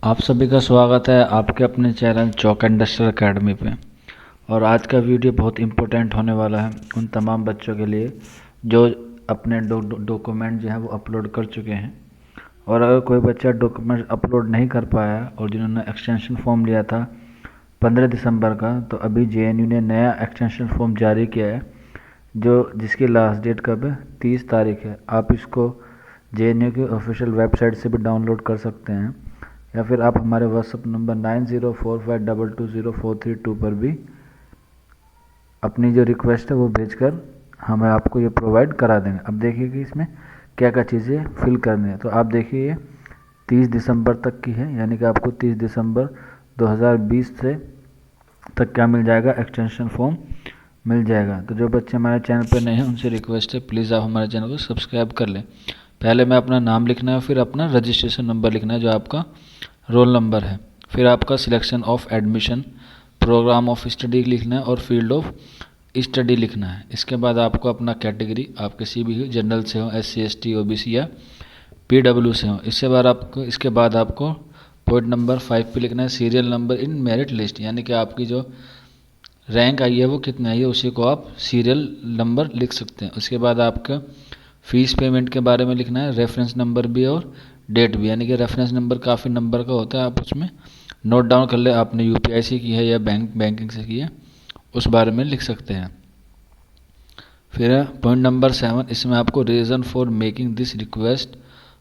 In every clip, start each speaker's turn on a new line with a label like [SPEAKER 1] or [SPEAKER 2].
[SPEAKER 1] आप सभी का स्वागत है आपके अपने चैनल चौक इंडस्ट्रियल एकेडमी पे। और आज का वीडियो बहुत इम्पोर्टेंट होने वाला है उन तमाम बच्चों के लिए जो अपने डॉक्यूमेंट जो है वो अपलोड कर चुके हैं। और अगर कोई बच्चा डॉक्यूमेंट अपलोड नहीं कर पाया और जिन्होंने एक्सटेंशन फॉर्म लिया था 15 दिसंबर का, तो अभी JNU ने नया एक्सटेंशन फॉर्म जारी किया है जो जिसकी लास्ट डेट कब है, 30 तारीख है। आप इसको JNU की ऑफिशियल वेबसाइट से भी डाउनलोड कर सकते हैं या फिर आप हमारे व्हाट्सअप नंबर 9045220432 पर भी अपनी जो रिक्वेस्ट है वो भेजकर हमें आपको ये प्रोवाइड करा देंगे। अब देखिए कि इसमें क्या क्या चीज़ें फिल करनी है। तो आप देखिए ये 30 दिसंबर तक की है, यानी कि आपको 30 दिसंबर 2020 से तक क्या मिल जाएगा, एक्सटेंशन फॉर्म मिल जाएगा। तो जो बच्चे हमारे चैनल पर नए हैं उनसे रिक्वेस्ट है प्लीज़ आप हमारे चैनल को सब्सक्राइब कर लें। पहले में अपना नाम लिखना है, फिर अपना रजिस्ट्रेशन नंबर लिखना है जो आपका रोल नंबर है, फिर आपका selection of admission, programme of study लिखना है और फील्ड ऑफ स्टडी लिखना है। इसके बाद आपको अपना कैटेगरी, आप किसी भी जनरल से हो, SC ST OBC या PW से हो। इसके बाद आपको पॉइंट नंबर 5 पे लिखना है serial number in merit list, यानी कि आपकी जो रैंक आई है वो कितनी आई है उसी को आप सीरियल नंबर लिख सकते हैं। उसके बाद आपका फीस पेमेंट के बारे में लिखना है, रेफरेंस नंबर भी और डेट भी, यानी कि रेफरेंस नंबर काफ़ी नंबर का होता है, आप उसमें नोट डाउन कर ले आपने UPI से की है या बैंकिंग से की है, उस बारे में लिख सकते हैं। फिर पॉइंट नंबर 7, इसमें आपको reason for making this request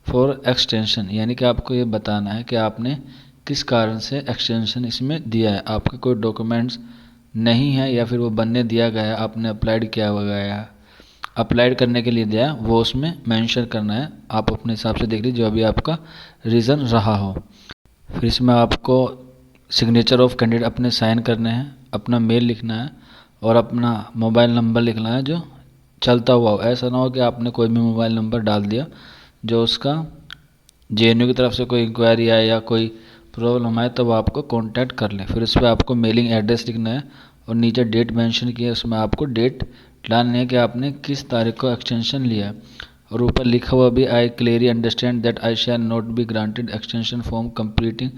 [SPEAKER 1] for extension, यानी कि आपको ये बताना है कि आपने किस कारण से एक्सटेंशन इसमें दिया है। आपके कोई डॉक्यूमेंट्स नहीं है या फिर वो बनने दिया गया है, आपने अप्लाइड किया हुआ गया है, अप्लाइड करने के लिए दिया वो उसमें मेंशन करना है। आप अपने हिसाब से देख लीजिए जो अभी आपका रीज़न रहा हो। फिर इसमें आपको सिग्नेचर ऑफ कैंडिडेट अपने साइन करने हैं, अपना मेल लिखना है और अपना मोबाइल नंबर लिखना है जो चलता हुआ हो। ऐसा ना हो कि आपने कोई भी मोबाइल नंबर डाल दिया जो उसका JNU की तरफ से कोई इंक्वायरी आए या कोई प्रॉब्लम आए तो वो आपको कांटेक्ट कर लें। फिर उस पर आपको मेलिंग एड्रेस लिखना है और नीचे डेट मेंशन की है, उसमें आपको डेट डालनी है कि आपने किस तारीख को एक्सटेंशन लिया है। और ऊपर लिखा हुआ भी, I clearly understand that I shall not be granted extension form completing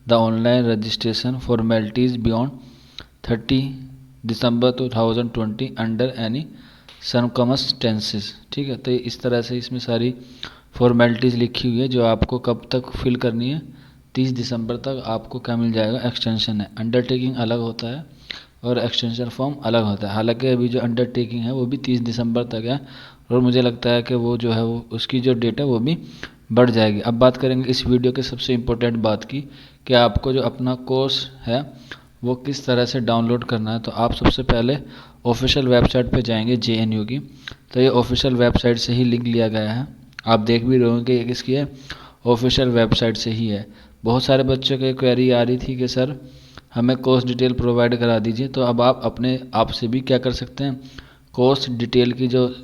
[SPEAKER 1] the online registration formalities beyond 30 December 2020 under any circumstances. ठीक है, तो इस तरह से इसमें सारी फॉर्मेलिटीज़ लिखी हुई है जो आपको कब तक फिल करनी है, 30 दिसंबर तक आपको क्या मिल जाएगा, एक्सटेंशन है। अंडरटेकिंग अलग होता है और एक्सटेंशन फॉर्म अलग होता है। हालांकि अभी जो अंडरटेकिंग है वो भी 30 दिसंबर तक है और मुझे लगता है कि वो जो है वो उसकी जो डेट है वो भी बढ़ जाएगी। अब बात करेंगे इस वीडियो के सबसे इम्पोर्टेंट बात की कि आपको जो अपना कोर्स है वो किस तरह से डाउनलोड करना है। तो आप सबसे पहले ऑफिशियल वेबसाइट पे जाएंगे JNU की, तो ये ऑफिशियल वेबसाइट से ही लिंक लिया गया है। आप देख भी रहे होंगे कि ये किसकी है, ऑफिशियल वेबसाइट से ही है। बहुत सारे बच्चों की क्वेरी आ रही थी कि सर हमें कोर्स डिटेल प्रोवाइड करा दीजिए, तो अब आप अपने आप से भी क्या कर सकते हैं, कोर्स डिटेल की जो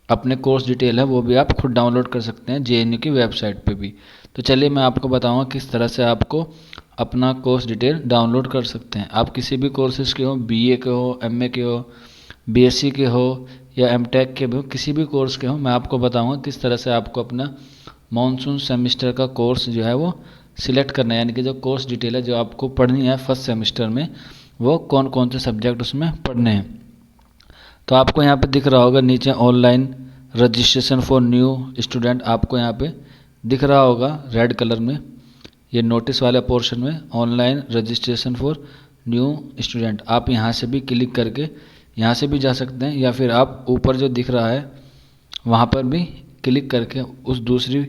[SPEAKER 1] अपने कोर्स डिटेल है वो भी आप खुद डाउनलोड कर सकते हैं JNU की वेबसाइट पे भी। तो चलिए मैं आपको बताऊंगा किस तरह से आपको अपना कोर्स डिटेल डाउनलोड कर सकते हैं। आप किसी भी कोर्सेज के हो, BA के हो, MA के हो, BSc के हो या MTech के भी हो, किसी भी कोर्स के हो, मैं आपको बताऊंगा किस तरह से आपको अपना मानसून सेमेस्टर का कोर्स जो है वो सिलेक्ट करना है, यानी कि जो कोर्स डिटेल है जो आपको पढ़नी है फर्स्ट सेमेस्टर में, वो कौन कौन से सब्जेक्ट उसमें पढ़ने हैं। तो आपको यहाँ पे दिख रहा होगा नीचे online registration for new student, आपको यहाँ पे दिख रहा होगा रेड कलर में, ये नोटिस वाले पोर्शन में online registration for new student. आप यहाँ से भी क्लिक करके यहाँ से भी जा सकते हैं या फिर आप ऊपर जो दिख रहा है वहाँ पर भी क्लिक करके उस दूसरी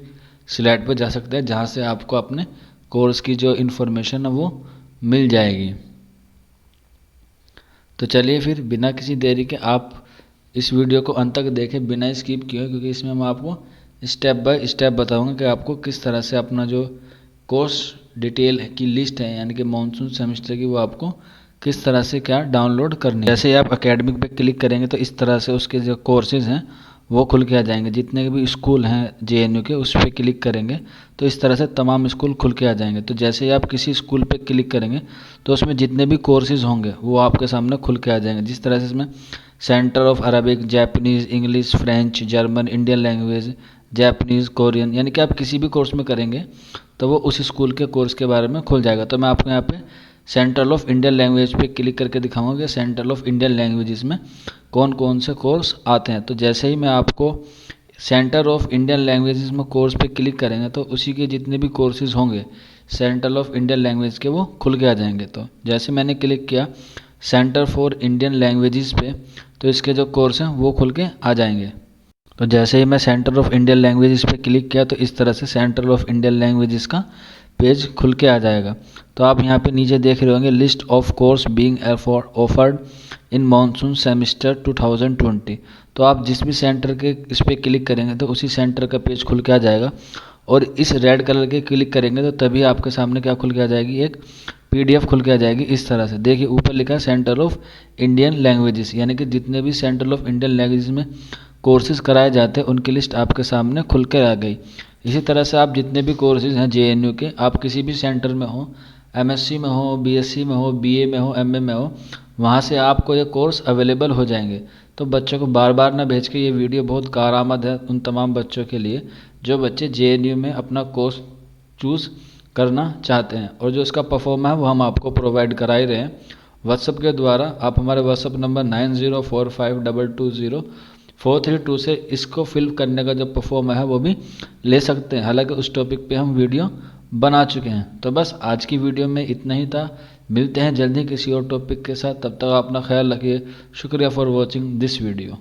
[SPEAKER 1] स्लाइड पर जा सकते हैं जहाँ से आपको अपने कोर्स की जो इन्फॉर्मेशन है वो मिल जाएगी। तो चलिए फिर बिना किसी देरी के आप इस वीडियो को अंत तक देखें बिना स्किप किए, क्योंकि इसमें मैं आपको स्टेप बाय स्टेप बताऊंगा कि आपको किस तरह से अपना जो कोर्स डिटेल की लिस्ट है यानी कि मानसून सेमेस्टर की वो आपको किस तरह से क्या डाउनलोड करनी है। जैसे आप एकेडमिक पे क्लिक करेंगे तो इस तरह से उसके जो कोर्सेज हैं वो खुल के आ जाएंगे। जितने भी स्कूल हैं JNU के उस पर क्लिक करेंगे तो इस तरह से तमाम स्कूल खुल के आ जाएंगे। तो जैसे ही आप किसी स्कूल पे क्लिक करेंगे तो उसमें जितने भी कोर्सेज होंगे वो आपके सामने खुल के आ जाएंगे। जिस तरह से इसमें centre of Arabic, Japanese, English, French, German, Indian language, Japanese, Korean, यानी कि आप किसी भी कोर्स में करेंगे तो वो उस स्कूल के कोर्स के बारे में खुल जाएगा। तो मैं आपको यहाँ पे सेंट्रल ऑफ इंडियन लैंग्वेज पे क्लिक करके दिखाऊंगा कि सेंट्रल ऑफ इंडियन लैंग्वेजेस में कौन कौन से कोर्स आते हैं। तो जैसे ही मैं आपको सेंटर ऑफ इंडियन लैंग्वेजेस में कोर्स पे क्लिक करेंगे तो उसी के जितने भी कोर्सेज होंगे सेंट्रल ऑफ इंडियन लैंग्वेज के वो खुल के आ जाएंगे। तो जैसे मैंने क्लिक किया सेंटर फॉर इंडियन लैंग्वेजेस पे तो इसके जो कोर्स हैं वो खुल के आ जाएंगे। तो जैसे ही मैं सेंटर ऑफ इंडियन लैंग्वेजेस पे क्लिक किया तो इस तरह से सेंटर ऑफ इंडियन लैंग्वेजेस का पेज खुल के आ जाएगा। तो आप यहाँ पे नीचे देख रहे होंगे list of course being offered in monsoon semester 2020। तो आप जिस भी सेंटर के इस पर क्लिक करेंगे तो उसी सेंटर का पेज खुल के आ जाएगा। और इस रेड कलर के क्लिक करेंगे तो तभी आपके सामने क्या खुल के आ जाएगी, एक PDF खुल के आ जाएगी इस तरह से। देखिए ऊपर लिखा है सेंटर ऑफ इंडियन लैंग्वेजेस, यानी कि जितने भी सेंटर ऑफ इंडियन लैंग्वेजेस में कोर्सेज कराए जाते हैं उनकी लिस्ट आपके सामने खुल कर आ गई। इसी तरह से आप जितने भी कोर्सेज हैं JNU के, आप किसी भी सेंटर में हो, MSc में हो, BSc में हो, BA में हो, MA में हो, वहाँ से आपको ये कोर्स अवेलेबल हो जाएंगे। तो बच्चों को बार बार ना भेज के ये वीडियो बहुत कारआमद है उन तमाम बच्चों के लिए जो बच्चे JNU में अपना कोर्स चूज़ करना चाहते हैं। और जो इसका परफॉर्म है वो हम आपको प्रोवाइड करा ही रहे हैं व्हाट्सएप के द्वारा। आप हमारे व्हाट्सएप नंबर 9045220432 से इसको फिल करने का जो परफॉर्म है वो भी ले सकते हैं। हालांकि उस टॉपिक पे हम वीडियो बना चुके हैं। तो बस आज की वीडियो में इतना ही था। मिलते हैं जल्दी किसी और टॉपिक के साथ, तब तक अपना ख्याल रखिए। शुक्रिया फॉर वॉचिंग दिस वीडियो।